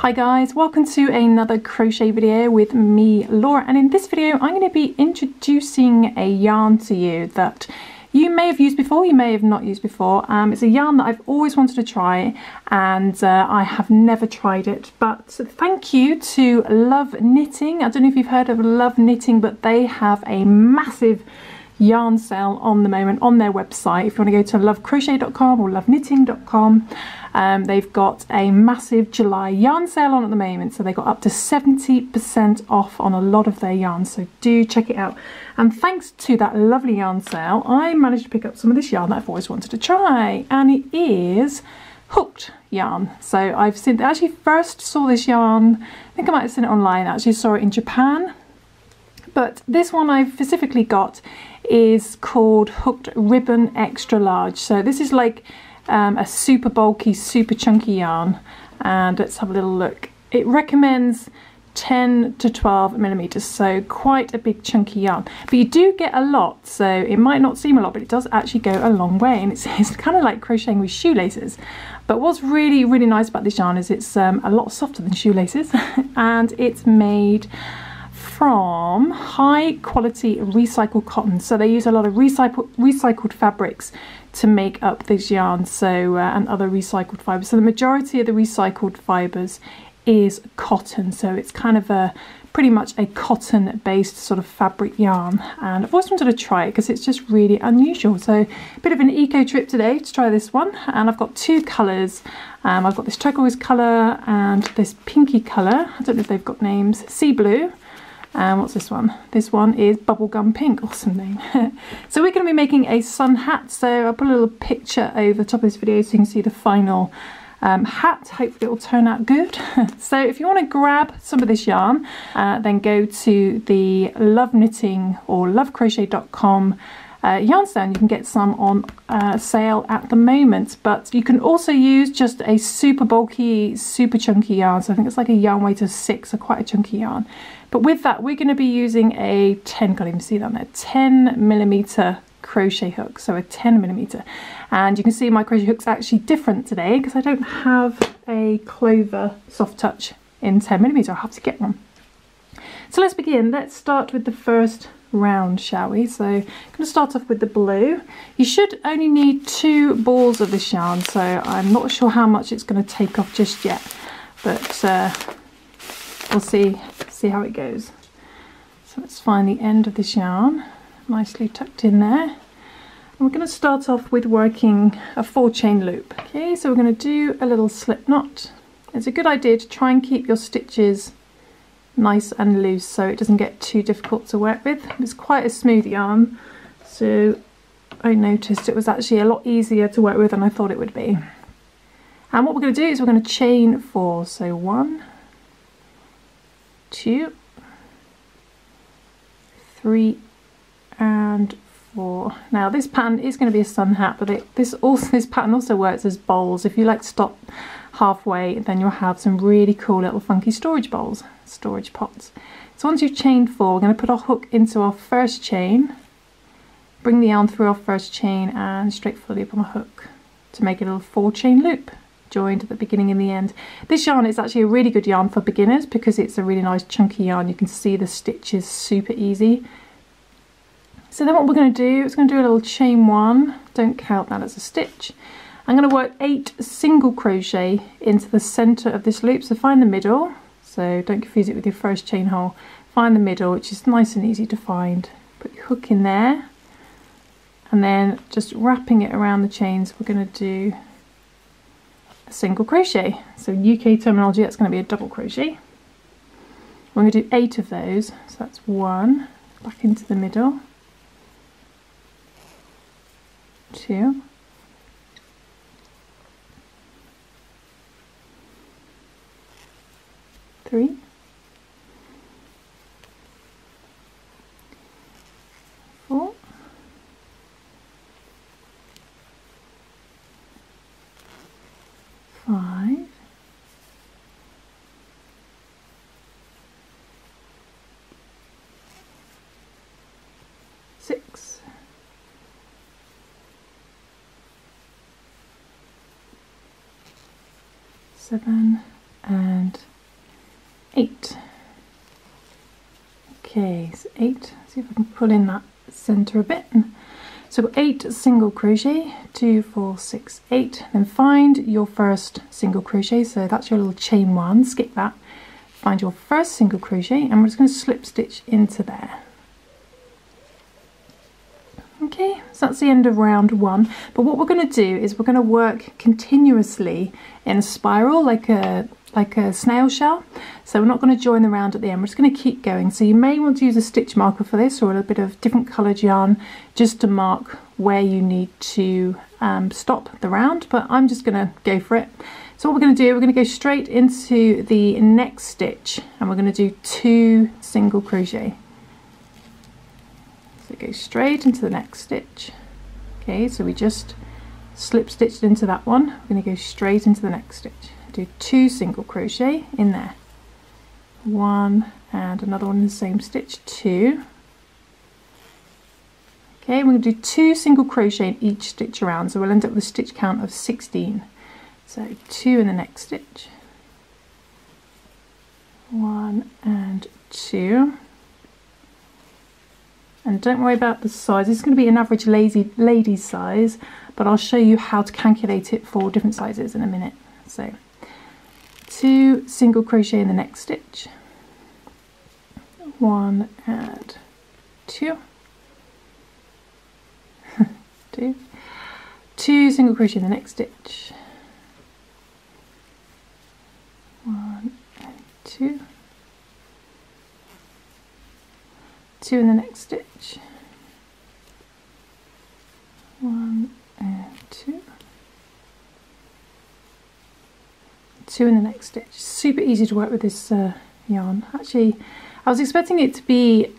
Hi guys, welcome to another crochet video with me, Laura, and in this video I'm going to be introducing a yarn to you that you may have used before, you may have not used before. It's a yarn that I've always wanted to try and I have never tried it, but thank you to Love Knitting. I don't know if you've heard of Love Knitting, but they have a massive yarn sale on the moment on their website. If you want to go to lovecrochet.com or loveknitting.com, they've got a massive July yarn sale on at the moment, so they got up to 70% off on a lot of their yarns, so do check it out. And thanks to that lovely yarn sale, I managed to pick up some of this yarn that I've always wanted to try, and it is hooked yarn. So I've seen, I actually first saw this yarn, I think I might have seen it online, I actually saw it in Japan, but this one I've specifically got is called Hoooked Ribbon XL large. So this is like a super bulky, super chunky yarn, and let's have a little look. It recommends 10 to 12 millimeters, so quite a big chunky yarn, but you do get a lot, so it might not seem a lot, but it does actually go a long way, and it's kind of like crocheting with shoelaces. But what's really nice about this yarn is it's a lot softer than shoelaces and it's made from high quality recycled cotton, so they use a lot of recycled fabrics to make up these yarns, so and other recycled fibers. So the majority of the recycled fibers is cotton, so it's kind of a pretty much a cotton based sort of fabric yarn, and I've always wanted to try it because it's just really unusual. So a bit of an eco trip today to try this one, and I've got two colours. I've got this turquoise colour and this pinky colour. I don't know if they've got names. Sea blue. And what's this one? This one is Bubblegum Pink. Awesome name. So we're going to be making a sun hat. So I'll put a little picture over the top of this video so you can see the final hat. Hopefully it will turn out good. So if you want to grab some of this yarn, then go to the Love Knitting or lovecrochet.com yarn stand. You can get some on sale at the moment, but you can also use just a super bulky, super chunky yarn. So I think it's like a yarn weight of 6, so quite a chunky yarn. But with that, we're going to be using a 10, can't even see that on there, 10 millimeter crochet hook, so a 10 millimeter. And you can see my crochet hook's actually different today because I don't have a Clover soft touch in 10 millimeter. I'll have to get one. So let's begin. Let's start with the first round, shall we? So I'm going to start off with the blue. You should only need 2 balls of this yarn, so I'm not sure how much it's going to take off just yet, but we'll see how it goes. So let's find the end of this yarn, nicely tucked in there. And we're going to start off with working a 4-chain loop. Okay, so we're going to do a little slip knot. It's a good idea to try and keep your stitches nice and loose so it doesn't get too difficult to work with. It's quite a smooth yarn, so I noticed it was actually a lot easier to work with than I thought it would be. And what we're going to do is we're going to chain 4, so 1, 2, 3 and 4. Now this pattern is going to be a sun hat, but this pattern also works as bowls. If you like to stop halfway, then you'll have some really cool little funky storage bowls, storage pots. So once you've chained 4, we're going to put our hook into our first chain, bring the yarn through our first chain and straight for the loop on the hook to make a little 4-chain loop, joined at the beginning and the end. This yarn is actually a really good yarn for beginners because it's a really nice chunky yarn. You can see the stitches super easy. So then what we're going to do is going to do a little chain 1, don't count that as a stitch. I'm going to work 8 single crochet into the center of this loop, so find the middle, so don't confuse it with your first chain hole. Find the middle, which is nice and easy to find. Put your hook in there, and then just wrapping it around the chains, we're going to do a single crochet. So UK terminology, that's going to be a double crochet. We're going to do 8 of those, so that's 1, back into the middle, 2, 3, 4, 5, 6, 7 and 8. Okay, so 8. See if I can pull in that center a bit. So I've got 8 single crochet, 2, 4, 6, 8. Then find your first single crochet. So that's your little chain 1. Skip that. Find your first single crochet, and we're just going to slip stitch into there. Okay, so that's the end of round 1. But what we're going to do is we're going to work continuously in a spiral, like a snail shell. So we're not going to join the round at the end, we're just going to keep going. So you may want to use a stitch marker for this, or a little bit of different coloured yarn just to mark where you need to stop the round, but I'm just going to go for it. So what we're going to do, we're going to go straight into the next stitch, and we're going to do 2 single crochet. So go straight into the next stitch. Okay, so we just slip stitched into that one. We're going to go straight into the next stitch. Do 2 single crochet in there, 1 and another one in the same stitch, 2. Okay, we're going to do 2 single crochet in each stitch around, so we'll end up with a stitch count of 16. So 2 in the next stitch, 1 and 2. And don't worry about the size, it's going to be an average lady size, but I'll show you how to calculate it for different sizes in a minute. So 2 single crochet in the next stitch, 1 and 2, 2 single crochet in the next stitch, 1 and 2, 2 in the next stitch, 1 and 2, 2 in the next stitch. Super easy to work with this yarn. Actually, I was expecting it to be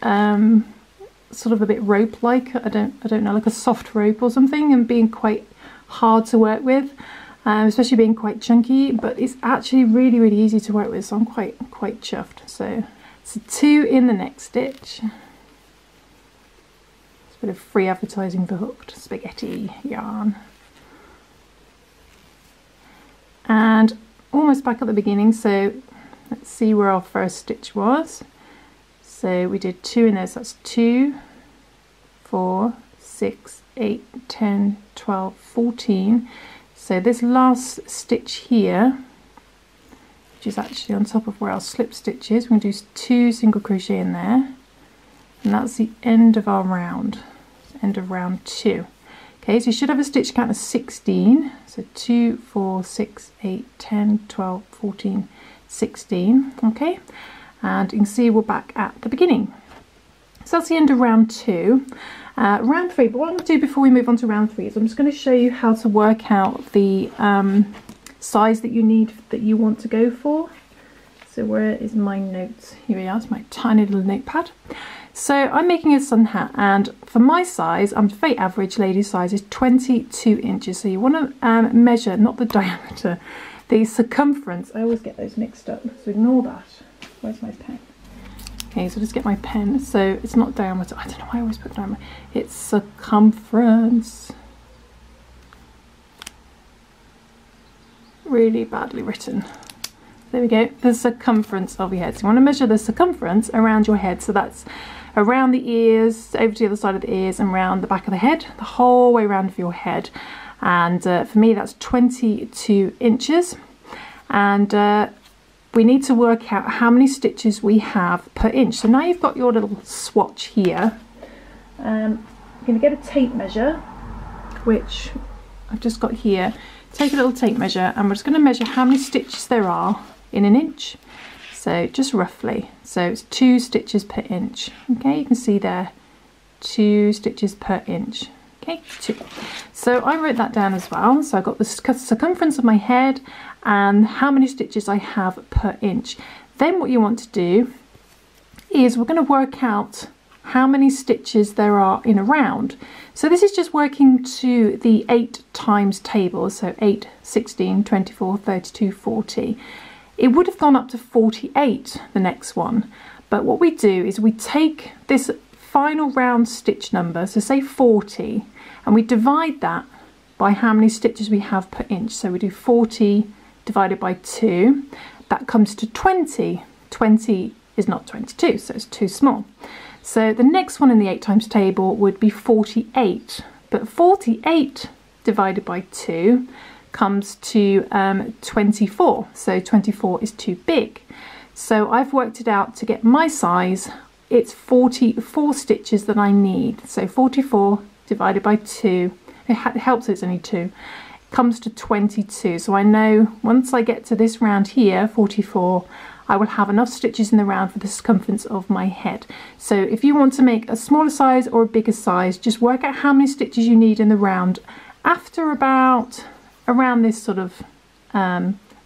sort of a bit rope-like. I don't know, like a soft rope or something, and being quite hard to work with, especially being quite chunky. But it's actually really, really easy to work with, so I'm quite chuffed. So 2 in the next stitch. It's a bit of free advertising for Hooked spaghetti yarn. And almost back at the beginning, so let's see where our first stitch was. So we did 2 in there, so that's 2, 4, 6, 8, 10, 12, 14. So this last stitch here, which is actually on top of where our slip stitch is, we're going to do 2 single crochet in there, and that's the end of our round, end of round 2. Okay, so you should have a stitch count of 16. So 2, 4, 6, 8, 10, 12, 14, 16. Okay, and you can see we're back at the beginning. So that's the end of round 2. Round 3, but what I'm going to do before we move on to round 3 is I'm just going to show you how to work out the size that you need, that you want to go for. So where is my notes? Here we are, it's my tiny little notepad. So I'm making a sun hat, and for my size, I'm very average lady size, is 22 inches. So you want to measure, not the diameter, the circumference. I always get those mixed up, so ignore that. Where's my pen? Okay, so just get my pen. So it's not diameter, I don't know why I always put diameter. It's circumference. Really badly written. There we go, the circumference of your head. So you want to measure the circumference around your head. So that's around the ears, over to the other side of the ears, and around the back of the head, the whole way around of your head. And for me, that's 22 inches. And we need to work out how many stitches we have per inch. So now you've got your little swatch here. You're going to get a tape measure, which I've just got here. Take a little tape measure, and we're just going to measure how many stitches there are in an inch. So just roughly, so it's 2 stitches per inch. Okay, you can see there, 2 stitches per inch. Okay, 2. So I wrote that down as well. So I've got the circumference of my head and how many stitches I have per inch. Then what you want to do is we're going to work out how many stitches there are in a round. So this is just working to the 8 times table. So 8, 16, 24, 32, 40. It would have gone up to 48, the next one. But what we do is we take this final round stitch number, so say 40, and we divide that by how many stitches we have per inch. So we do 40 divided by 2. That comes to 20. 20 is not 22, so it's too small. So the next one in the 8 times table would be 48, but 48 divided by 2 comes to 24, so 24 is too big. So I've worked it out to get my size. It's 44 stitches that I need. So 44 divided by 2, it helps it's only 2, comes to 22. So I know once I get to this round here, 44, I will have enough stitches in the round for the circumference of my head. So if you want to make a smaller size or a bigger size, just work out how many stitches you need in the round after about around this sort of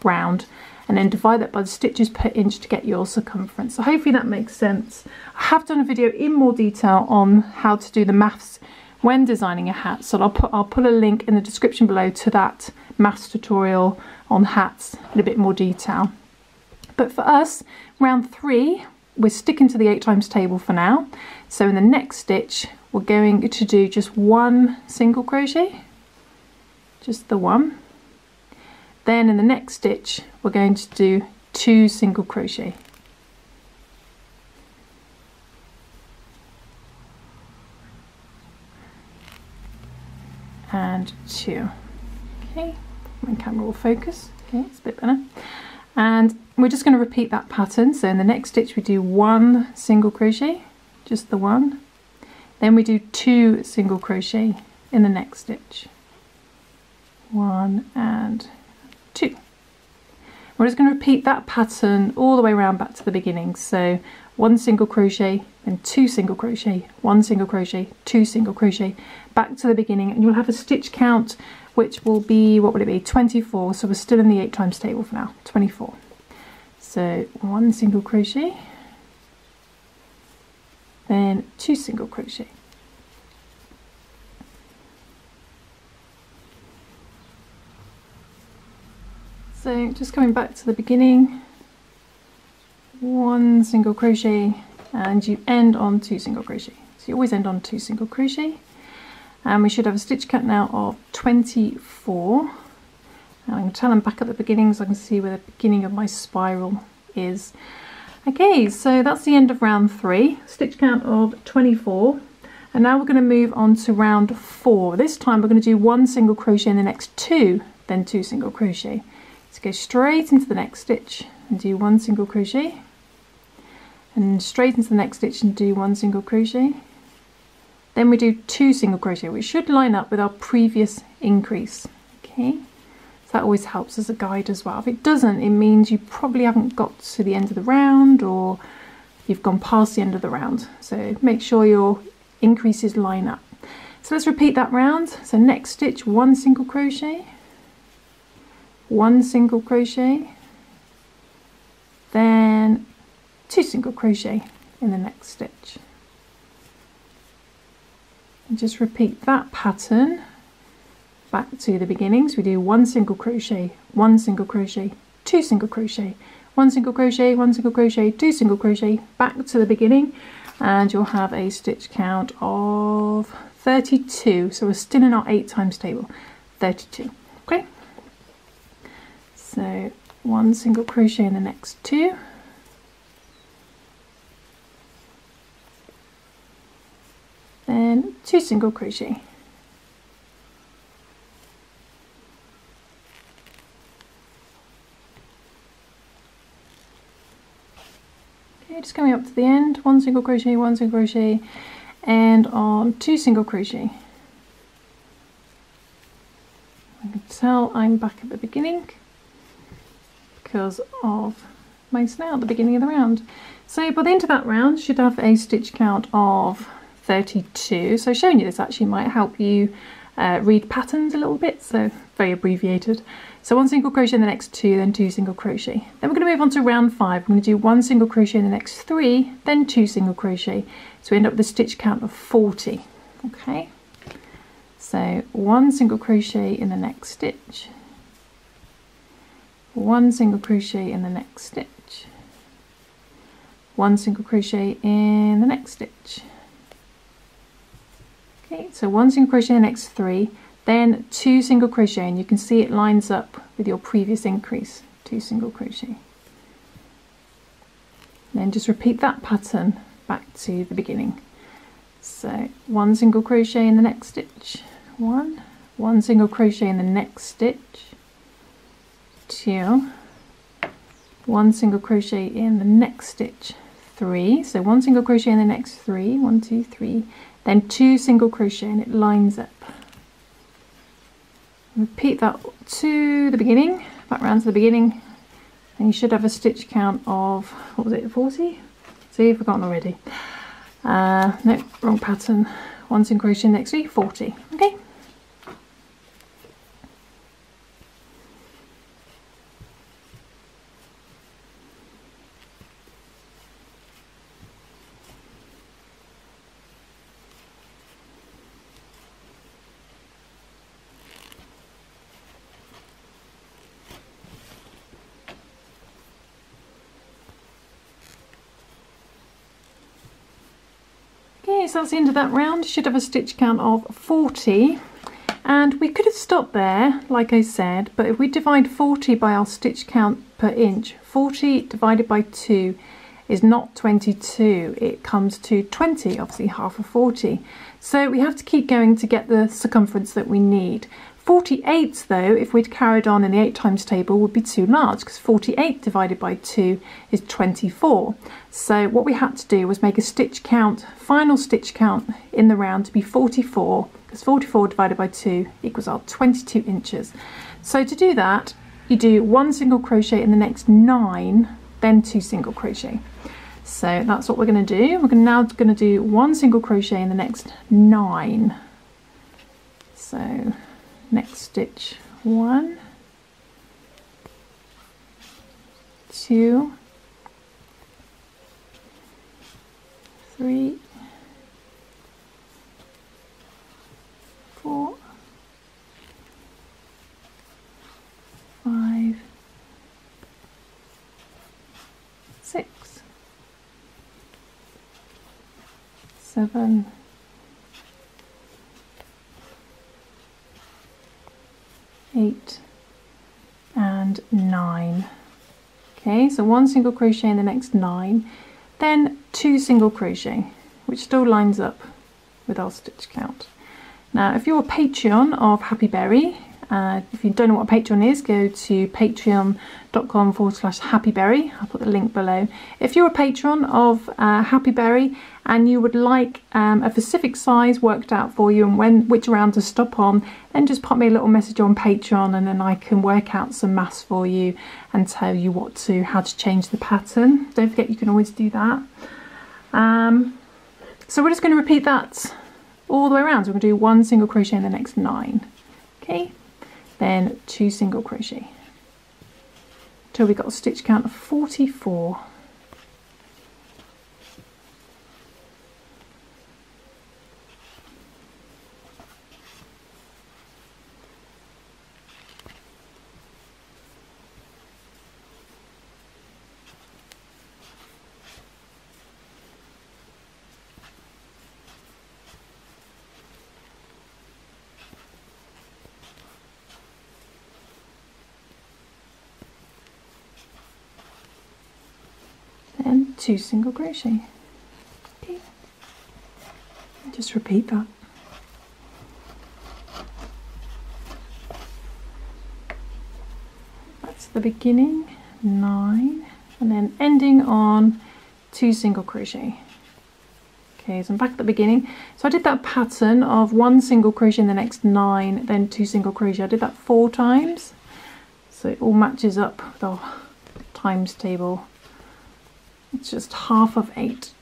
round, and then divide that by the stitches per inch to get your circumference. So hopefully that makes sense. I have done a video in more detail on how to do the maths when designing a hat, so I'll put a link in the description below to that maths tutorial on hats in a bit more detail. But for us, round 3, we're sticking to the 8 times table for now. So in the next stitch, we're going to do just 1 single crochet, just the 1. Then in the next stitch, we're going to do 2 single crochet. And 2. Okay, my camera will focus. Okay, it's a bit better. And we're just going to repeat that pattern. So in the next stitch we do 1 single crochet, just the 1. Then we do 2 single crochet in the next stitch. 1 and 2. We're just going to repeat that pattern all the way around back to the beginning. So 1 single crochet, then 2 single crochet, 1 single crochet, 2 single crochet, back to the beginning, and you'll have a stitch count which will be, what would it be, 24. So we're still in the 8 times table for now, 24. So 1 single crochet, then 2 single crochet. So just coming back to the beginning, 1 single crochet, and you end on 2 single crochet. So you always end on 2 single crochet, and we should have a stitch count now of 24. Now I'm going to tell them back at the beginning so I can see where the beginning of my spiral is. Okay, so that's the end of round 3, stitch count of 24. And now we're going to move on to round 4. This time we're going to do 1 single crochet in the next 2, then 2 single crochet. So go straight into the next stitch and do 1 single crochet, and straight into the next stitch and do 1 single crochet. Then we do 2 single crochet, which should line up with our previous increase. Okay, so that always helps as a guide as well. If it doesn't, it means you probably haven't got to the end of the round, or you've gone past the end of the round. So make sure your increases line up. So let's repeat that round. So next stitch, 1 single crochet, 1 single crochet, then 2 single crochet in the next stitch. And just repeat that pattern back to the beginning. So we do 1 single crochet, 1 single crochet, 2 single crochet, 1 single crochet, 1 single crochet, 2 single crochet, back to the beginning, and you'll have a stitch count of 32. So we're still in our 8 times table, 32. Okay, so 1 single crochet in the next 2, then 2 single crochet, okay, just coming up to the end, 1 single crochet, 1 single crochet, and on 2 single crochet. I can tell I'm back at the beginning because of my snail at the beginning of the round. So by the end of that round, you should have a stitch count of 32. So showing you this actually might help you read patterns a little bit, so very abbreviated. So 1 single crochet in the next 2, then 2 single crochet. Then we're going to move on to round 5. We're going to do 1 single crochet in the next 3, then 2 single crochet. So we end up with a stitch count of 40. Okay, so 1 single crochet in the next stitch, 1 single crochet in the next stitch, 1 single crochet in the next stitch. Okay, so 1 single crochet in the next 3, then 2 single crochet, and you can see it lines up with your previous increase, 2 single crochet. Then just repeat that pattern back to the beginning. So 1 single crochet in the next stitch, 1 single crochet in the next stitch, 2, 1 single crochet in the next stitch, 3, so 1 single crochet in the next 3, 1, 2, 3, then 2 single crochet, and it lines up. Repeat that to the beginning, back round to the beginning, and you should have a stitch count of, what was it, 40? See, I've forgotten already. No, wrong pattern. 1 single crochet in the next 3, 40. Okay. Okay, so that's the end of that round. You should have a stitch count of 40, and we could have stopped there, like I said, but if we divide 40 by our stitch count per inch, 40 divided by 2 is not 22, it comes to 20, obviously half of 40. So we have to keep going to get the circumference that we need. 48 though, if we'd carried on in the 8 times table, would be too large, because 48 divided by 2 is 24. So what we had to do was make a stitch count, final stitch count in the round to be 44, because 44 divided by 2 equals our 22 inches. So to do that, you do 1 single crochet in the next 9, then 2 single crochet. So that's what we're going to do. We're now going to do 1 single crochet in the next 9. So next stitch, 1, 2, 3, 4, 5, 6, 7, 8 and 9. Okay, so 1 single crochet in the next 9, then 2 single crochet, which still lines up with our stitch count. Now if you're a Patreon of Happy Berry, if you don't know what a Patreon is, go to patreon.com/happyberry. I'll put the link below. If you're a patron of Happy Berry and you would like a specific size worked out for you and which round to stop on, then just pop me a little message on Patreon, and then I can work out some maths for you and tell you how to change the pattern. Don't forget, you can always do that. So we're just going to repeat that all the way around. So we're going to do 1 single crochet in the next 9. Okay. Then 2 single crochet till we got a stitch count of 44. And 2 single crochet. Okay, just repeat that. That's the beginning, 9, and then ending on 2 single crochet. Okay, so I'm back at the beginning. So I did that pattern of 1 single crochet in the next 9, then 2 single crochet. I did that 4 times, so it all matches up with our times table. It's just half of 8.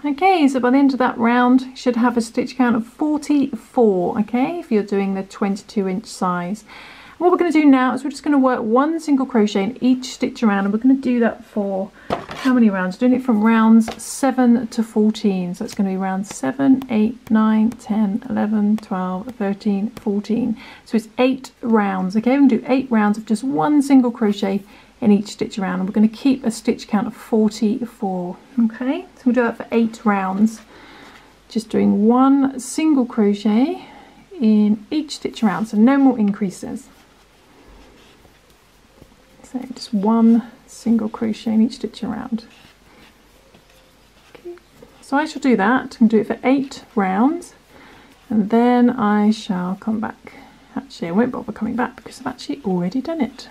Okay, so by the end of that round, you should have a stitch count of 44, okay, if you're doing the 22-inch size. And what we're going to do now is we're just going to work 1 single crochet in each stitch around, and we're going to do that for how many rounds? Doing it from rounds 7 to 14. So it's going to be rounds 7, 8, 9, 10, 11, 12, 13, 14. So it's 8 rounds, okay? We can do 8 rounds of just 1 single crochet in each stitch around, and we're going to keep a stitch count of 44. Okay, so we'll do that for 8 rounds, just doing 1 single crochet in each stitch around, so no more increases. So just 1 single crochet in each stitch around. so I shall do that and do it for 8 rounds, and then I shall come back. Actually, I won't bother coming back because I've actually already done it.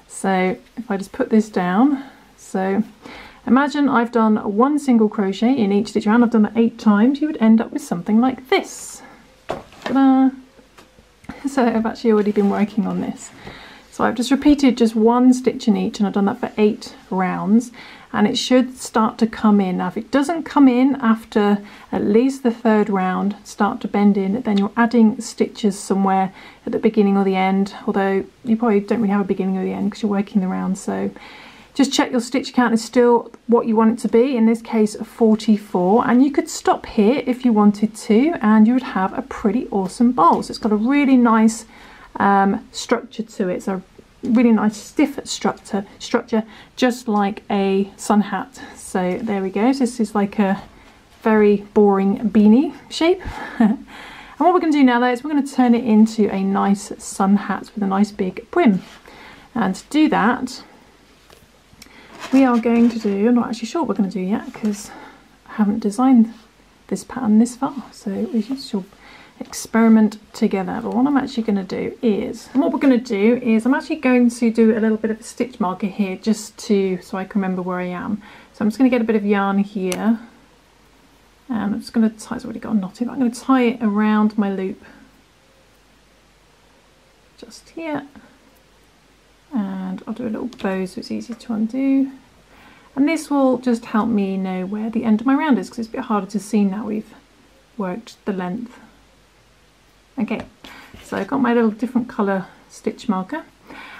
So if I just put this down, so imagine I've done 1 single crochet in each stitch round. I've done that 8 times. You would end up with something like this. Ta-da! So I've actually already been working on this. So I've just repeated just 1 stitch in each, and I've done that for 8 rounds, and it should start to come in. Now if it doesn't come in after at least the 3rd round, start to bend in, then you're adding stitches somewhere at the beginning or the end, although you probably don't really have a beginning or the end because you're working the round. So just check your stitch count is still what you want it to be, in this case 44, and you could stop here if you wanted to, and you would have a pretty awesome bowl. So it's got a really nice structure to it, so really nice stiff structure, just like a sun hat. So there we go. So this is like a very boring beanie shape. And what we're going to do now though is we're going to turn it into a nice sun hat with a nice big brim. And to do that, we are going to do, I'm not actually sure what we're going to do yet because I haven't designed this pattern this far, so we shall experiment together. But what I'm actually going to do is, and what we're going to do is, I'm actually going to do a little bit of a stitch marker here just to, so I can remember where I am. So I'm just going to get a bit of yarn here, and I'm just going to tie, it's already got a knot in, but I'm going to tie it around my loop just here, and I'll do a little bow so it's easy to undo, and this will just help me know where the end of my round is because it's a bit harder to see now we've worked the length. Okay, so I've got my little different colour stitch marker,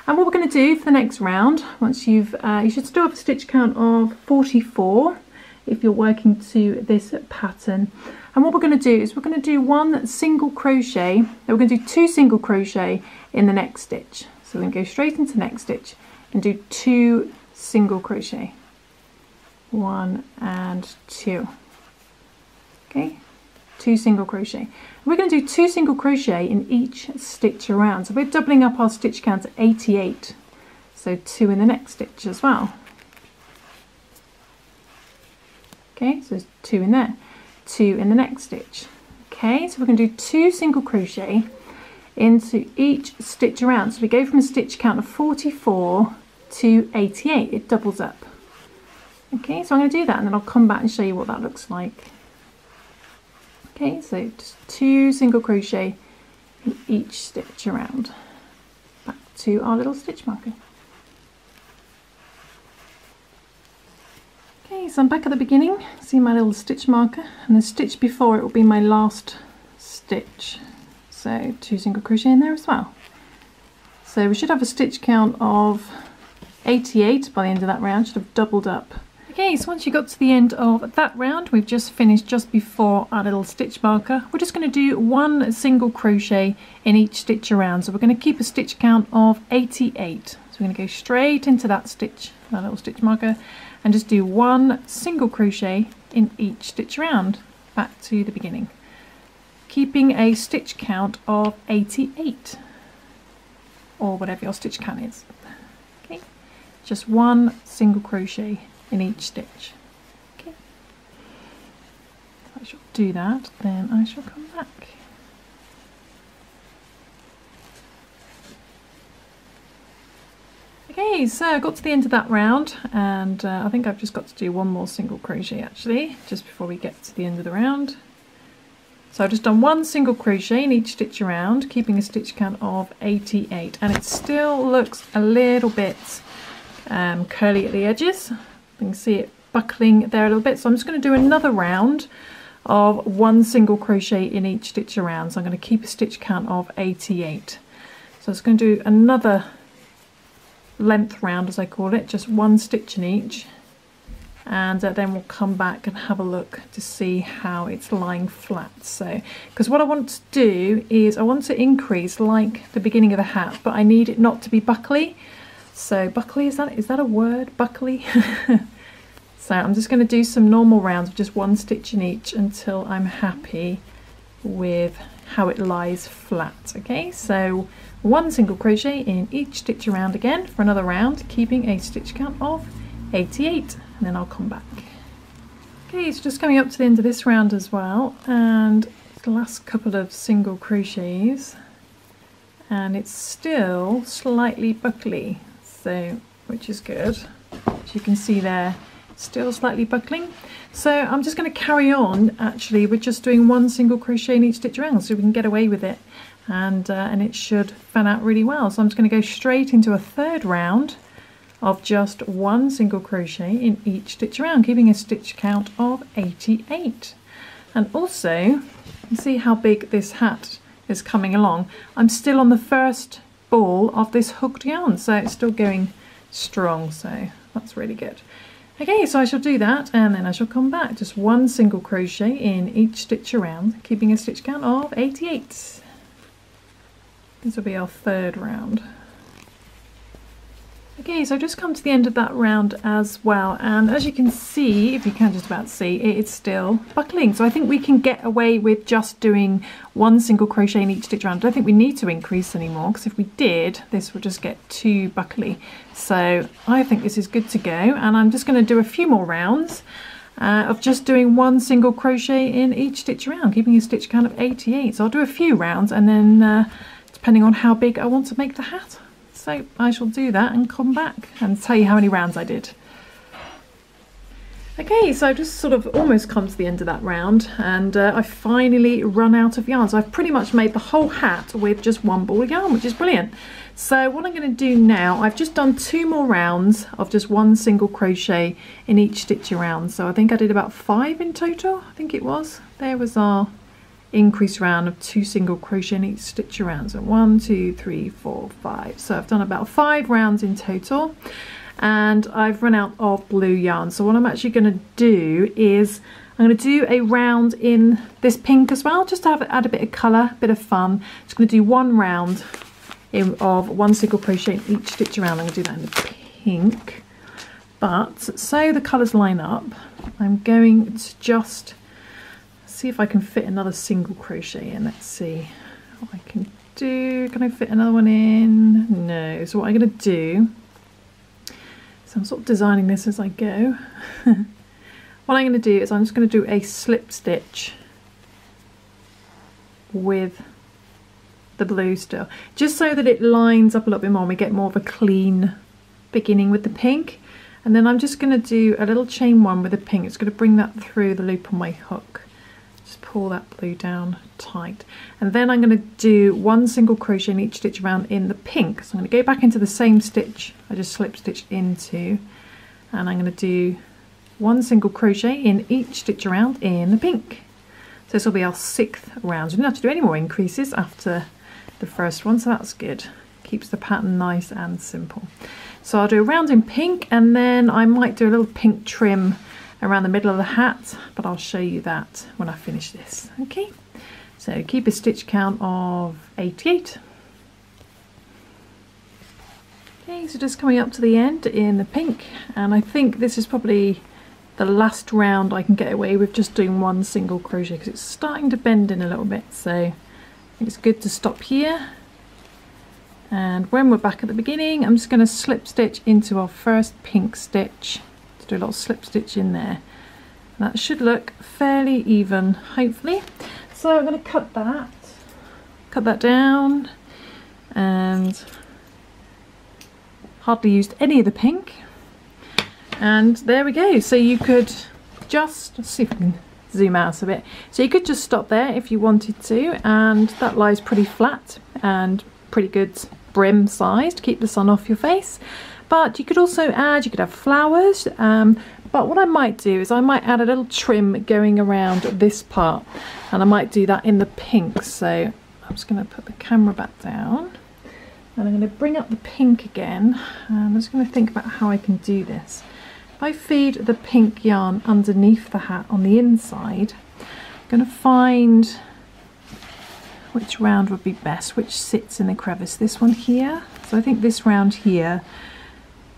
and what we're going to do for the next round, once you've you should still have a stitch count of 44 if you're working to this pattern. And what we're going to do is we're going to do 1 single crochet, then we're going to do 2 single crochet in the next stitch. So we're going to go straight into the next stitch and do 2 single crochet, 1 and 2. Okay, 2 single crochet. We're going to do 2 single crochet in each stitch around, so we're doubling up our stitch count to 88, so 2 in the next stitch as well. Okay, so there's 2 in there, 2 in the next stitch. Okay, so we're going to do 2 single crochet into each stitch around, so we go from a stitch count of 44 to 88, it doubles up. Okay, so I'm going to do that and then I'll come back and show you what that looks like. Okay, so just 2 single crochet in each stitch around. Back to our little stitch marker. Okay, so I'm back at the beginning. See my little stitch marker, and the stitch before it will be my last stitch. So 2 single crochet in there as well. So we should have a stitch count of 88 by the end of that round, should have doubled up. Okay, so once you got to the end of that round, we've just finished just before our little stitch marker. We're just going to do 1 single crochet in each stitch around. So we're going to keep a stitch count of 88. So we're going to go straight into that stitch, that little stitch marker, and just do 1 single crochet in each stitch around, back to the beginning. Keeping a stitch count of 88, or whatever your stitch count is. Okay, just 1 single crochet in each stitch. Okay, I shall do that, then I shall come back. Okay, so I got to the end of that round, and I think I've just got to do 1 more single crochet actually, just before we get to the end of the round. So I've just done 1 single crochet in each stitch around, keeping a stitch count of 88, and it still looks a little bit curly at the edges. You can see it buckling there a little bit, so I'm just going to do another round of 1 single crochet in each stitch around. So I'm going to keep a stitch count of 88. So I'm just going to do another length round, as I call it, just 1 stitch in each, and then we'll come back and have a look to see how it's lying flat. So, because what I want to do is I want to increase like the beginning of the hat, but I need it not to be buckly. So buckly, is that a word? Buckly? So I'm just going to do some normal rounds of just 1 stitch in each until I'm happy with how it lies flat. Okay, so 1 single crochet in each stitch around again for another round, keeping a stitch count of 88, and then I'll come back. Okay, so just coming up to the end of this round as well, and the last couple of single crochets, and it's still slightly buckly, so which is good. As you can see there, still slightly buckling. So I'm just going to carry on actually with just doing one single crochet in each stitch around, so we can get away with it, and it should fan out really well. So I'm just going to go straight into a third round of just one single crochet in each stitch around, keeping a stitch count of 88. And also, you see how big this hat is coming along. I'm still on the first ball of this hooked yarn, so it's still going strong, so that's really good. Okay, so I shall do that and then I shall come back. Just one single crochet in each stitch around, keeping a stitch count of 88. This will be our third round. Okay, so I've just come to the end of that round as well, and as you can see, if you can just about see, it is still buckling. So I think we can get away with just doing one single crochet in each stitch round. I don't think we need to increase anymore, because if we did, this would just get too buckly. So I think this is good to go, and I'm just going to do a few more rounds of just doing one single crochet in each stitch around, keeping a stitch count of 88. So I'll do a few rounds, and then depending on how big I want to make the hat. So I shall do that and come back and tell you how many rounds I did. Okay, so I've just sort of almost come to the end of that round, and I finally run out of yarn. So I've pretty much made the whole hat with just one ball of yarn, which is brilliant. So what I'm going to do now, I've just done 2 more rounds of just one single crochet in each stitch around. So I think I did about 5 in total, I think it was. There was our increase round of 2 single crochet in each stitch around. So 1, 2, 3, 4, 5. So I've done about 5 rounds in total, and I've run out of blue yarn. So what I'm actually going to do is I'm going to do a round in this pink as well, just to add a bit of colour, a bit of fun. Just going to do 1 round of one single crochet in each stitch around. I'm going to do that in the pink, but so the colours line up, I'm going to just see if I can fit another single crochet in. Let's see what I can do. Can I fit another one in? No. So what I'm going to do, so I'm sort of designing this as I go. What I'm going to do is I'm just going to do a slip stitch with the blue still, just so that it lines up a little bit more and we get more of a clean beginning with the pink. And then I'm just going to do a little chain 1 with the pink. It's going to bring that through the loop on my hook. Pull that blue down tight, and then I'm going to do 1 single crochet in each stitch around in the pink. So I'm going to go back into the same stitch I just slip stitched into, and I'm going to do 1 single crochet in each stitch around in the pink. So this will be our 6th round. We don't have to do any more increases after the first one, so that's good. Keeps the pattern nice and simple. So I'll do a round in pink, and then I might do a little pink trim around the middle of the hat, but I'll show you that when I finish this. Okay, so keep a stitch count of 88. Okay, so just coming up to the end in the pink, and I think this is probably the last round I can get away with just doing 1 single crochet, because it's starting to bend in a little bit, so I think it's good to stop here. And when we're back at the beginning, I'm just going to slip stitch into our first pink stitch. Do a little slip stitch in there. That should look fairly even, hopefully. So I'm going to cut that down, and hardly used any of the pink, and there we go. So you could just, let's see if I can zoom out a bit, so you could just stop there if you wanted to, and that lies pretty flat and pretty good brim size to keep the sun off your face. But you could also add, you could have flowers, but what I might do is I might add a little trim going around this part, and I might do that in the pink. So I'm just going to put the camera back down, and I'm going to bring up the pink again, and I'm just going to think about how I can do this. If I feed the pink yarn underneath the hat on the inside, I'm going to find which round would be best, which sits in the crevice. This one here, so I think this round here,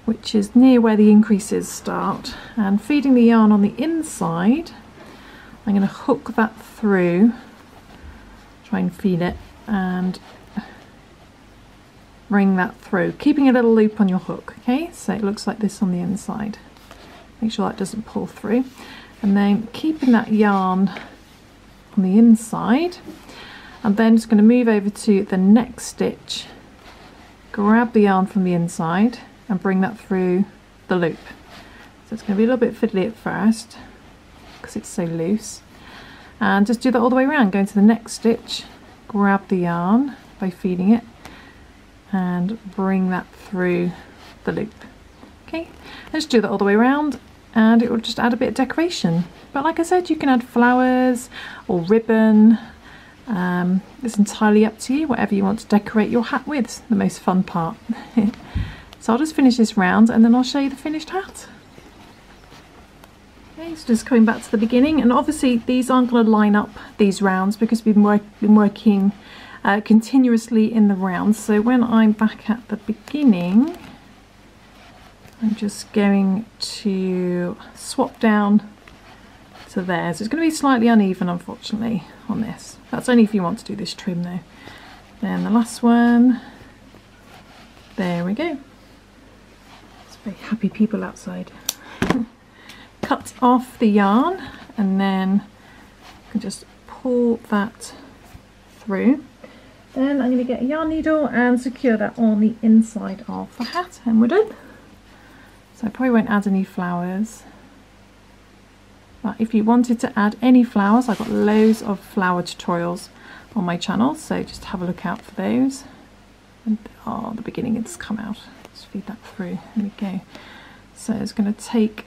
which is near where the increases start, and feeding the yarn on the inside, I'm going to hook that through, try and feed it and bring that through, keeping a little loop on your hook. Okay, so it looks like this on the inside. Make sure that doesn't pull through. and then keeping that yarn on the inside, and then just going to move over to the next stitch, grab the yarn from the inside and bring that through the loop. So it's going to be a little bit fiddly at first because it's so loose, and just do that all the way around. Go into the next stitch, grab the yarn by feeding it and bring that through the loop. Okay, let's do that all the way around and it will just add a bit of decoration. But like I said, you can add flowers or ribbon. It's entirely up to you, whatever you want to decorate your hat with. It's the most fun part. So I'll just finish this round and then I'll show you the finished hat. Okay, so just coming back to the beginning, and obviously these aren't going to line up, these rounds, because we've been working continuously in the rounds. So when I'm back at the beginning, I'm just going to swap down to there. So it's going to be slightly uneven, unfortunately, on this. That's only if you want to do this trim though. Then the last one, there we go. It's very happy people outside. Cut off the yarn and then I can just pull that through. Then I'm going to get a yarn needle and secure that on the inside of the hat, and we're done. So I probably won't add any flowers, but if you wanted to add any flowers, I've got loads of flower tutorials on my channel, so just have a look out for those. And oh, the beginning it's come out. Let's feed that through. There we go. So it's going to take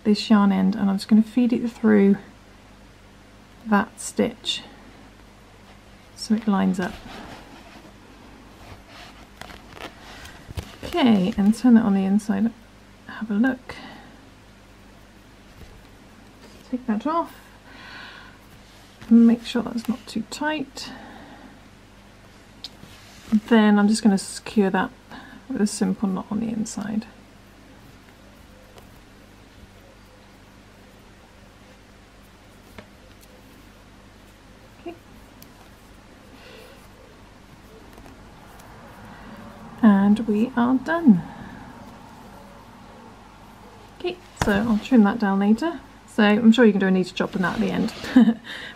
this yarn end and I'm just going to feed it through that stitch so it lines up. Okay, and turn that on the inside. Have a look. Take that off. Make sure that's not too tight. Then I'm just going to secure that with a simple knot on the inside. Okay. And we are done. Okay, so I'll trim that down later. So I'm sure you can do a neater job than that at the end.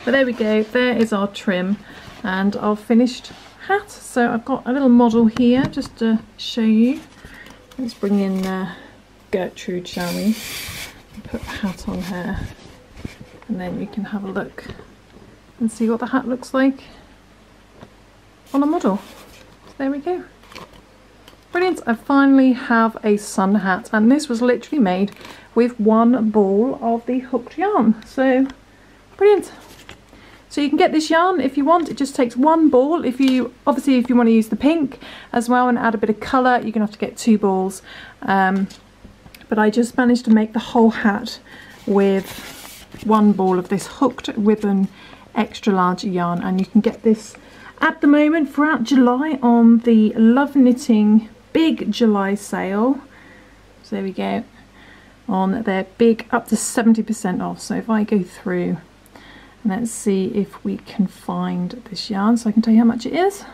But there we go, there is our trim and our finished hat. So I've got a little model here just to show you. Let's bring in Gertrude, shall we? Put the hat on her and then we can have a look and see what the hat looks like on a model. So there we go. Brilliant, I finally have a sun hat, and this was literally made with one ball of the hooked yarn. So brilliant. So you can get this yarn if you want. It just takes one ball. Obviously if you want to use the pink as well and add a bit of colour, you're gonna have to get 2 balls. But I just managed to make the whole hat with one ball of this Hooked Ribbon extra large yarn, and you can get this at the moment throughout July on the Love Knitting big July sale. So there we go, on their big up to 70% off. So if I go through and let's see if we can find this yarn so I can tell you how much it is.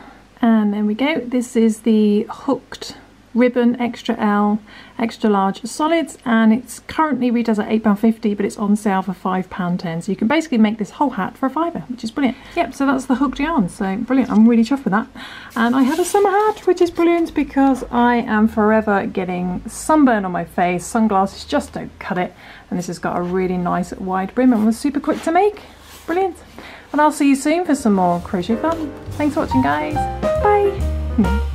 And there we go, this is the Hooked Ribbon XL extra large solids, and it's currently retails at £8.50, but it's on sale for £5.10. So you can basically make this whole hat for a £5, which is brilliant. Yep, so that's the hooked yarn, so brilliant. I'm really chuffed with that. And I have a summer hat, which is brilliant because I am forever getting sunburn on my face. Sunglasses just don't cut it, and this has got a really nice wide brim and was super quick to make. Brilliant. And I'll see you soon for some more crochet fun. Thanks for watching, guys. Bye.